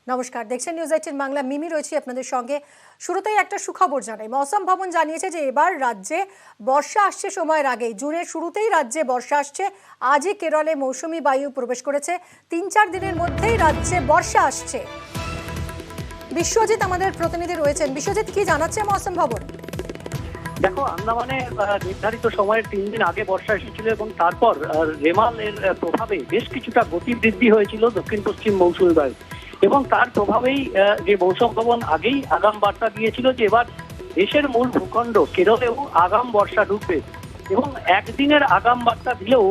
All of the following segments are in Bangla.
নমস্কার, দেখছেন নিউজ 18 বাংলা। মিমি রয়েছি আপনাদের সঙ্গে। শুরুতেই একটা সুখবর জানাই। মৌসুম ভবন জানিয়েছে যে এবার রাজ্যে বর্ষা আসছে সময়ের আগেই। জুনের শুরুতেই রাজ্যে বর্ষা আসছে। আজই কেরলে মৌসুমী বায়ু প্রবেশ করেছে। 3-4 দিনের মধ্যেই রাজ্যে বর্ষা আসছে। বিশ্বজিৎ আমাদের প্রতিনিধি রয়েছেন। বিশ্বজিৎ, কি জানাচ্ছে মৌসুম ভবন? দেখো, আন্দামানে নির্ধারিত সময়ের 3 দিন আগে বর্ষা এসেছিল এবং তারপর রেমালের প্রভাবে বেশ কিছুটা গতি বৃদ্ধি হয়েছিল দক্ষিণ পশ্চিম মৌসুমী বায়ু, এবং তার প্রভাবেই যে মৌসুম ভবন আগেই আগাম বার্তা দিয়েছিল যে এবার দেশের মূল ভূখণ্ড কেরলেও আগাম বর্ষা ঢুকবে। এবং একদিনের আগাম বার্তা দিলেও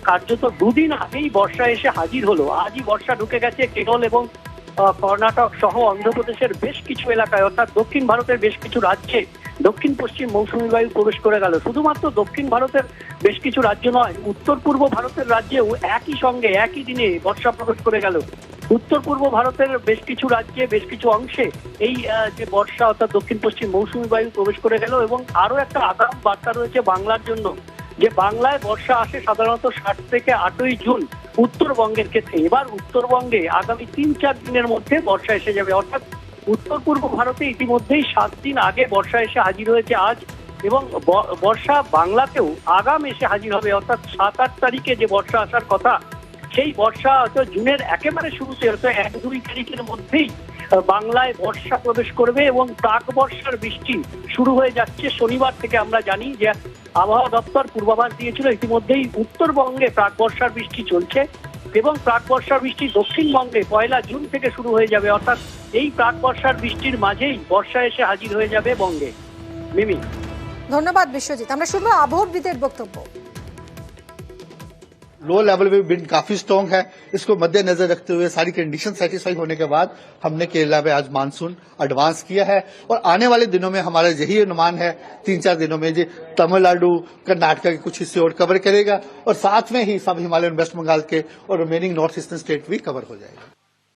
কার্যত 2 দিন আগেই বর্ষা এসে হাজির হলো। আজই বর্ষা ঢুকে গেছে কেরল এবং কর্ণাটক সহ অন্ধ্রপ্রদেশের বেশ কিছু এলাকায়, অর্থাৎ দক্ষিণ ভারতের বেশ কিছু রাজ্যে দক্ষিণ পশ্চিম মৌসুমী বায়ু প্রবেশ করে গেল। শুধুমাত্র দক্ষিণ ভারতের বেশ কিছু রাজ্য নয়, উত্তর পূর্ব ভারতের রাজ্যেও একই সঙ্গে একই দিনে বর্ষা প্রবেশ করে গেল। উত্তর পূর্ব ভারতের বেশ কিছু রাজ্যে বেশ কিছু অংশে এই যে বর্ষা অর্থাৎ দক্ষিণ পশ্চিম মৌসুমী বায়ু প্রবেশ করে গেল। এবং আরো একটা আগাম বার্তা রয়েছে বাংলার জন্য, যে বাংলায় বর্ষা আসে সাধারণত 7 থেকে 8ই জুন উত্তরবঙ্গের ক্ষেত্রে। এবার উত্তরবঙ্গে আগামী 3-4 দিনের মধ্যে বর্ষা এসে যাবে, অর্থাৎ উত্তর পূর্ব ভারতে ইতিমধ্যেই 7 দিন আগে বর্ষা এসে হাজির হয়েছে আজ, এবং বর্ষা বাংলাতেও আগাম এসে হাজির হবে। অর্থাৎ 7-8 তারিখে যে বর্ষা আসার কথা, সেই বর্ষা হয়তো জুনের একেবারে শুরুতে, হয়তো 1-2 তারিখের মধ্যেই বাংলায় বর্ষা প্রবেশ করবে। এবং প্রাক বর্ষার বৃষ্টি শুরু হয়ে যাচ্ছে শনিবার থেকে। আমরা জানি যে আবহাওয়া দপ্তর পূর্বাভাস দিয়েছিল ইতিমধ্যেই উত্তরবঙ্গে প্রাক বর্ষার বৃষ্টি চলছে, এবং প্রাক বর্ষার বৃষ্টি দক্ষিণবঙ্গে 1 জুন থেকে শুরু হয়ে যাবে। অর্থাৎ এই প্রাক বর্ষার বৃষ্টির মাঝেই বর্ষা এসে হাজির হয়ে যাবে বঙ্গে। মিমি, ধন্যবাদ বিশ্বজিৎ। আমরা শুনবো আবহবিদের বক্তব্য। लो लेवल में विंड काफी स्ट्रांग है। इसको मद्देनजर रखते हुए सारी कंडीशन सेटिस्फाई होने के बाद हमने केरला में आज मानसून एडवांस किया है, और आने वाले दिनों में हमारा यही अनुमान है 3-4 दिनों में जो तमिलनाडु कर्नाटक के कुछ हिस्से और कवर करेगा, और साथ में ही सब हिमालयन वेस्ट बंगाल के और रिमेनिंग नॉर्थ ईस्टर्न स्टेट भी कवर हो जाएगा।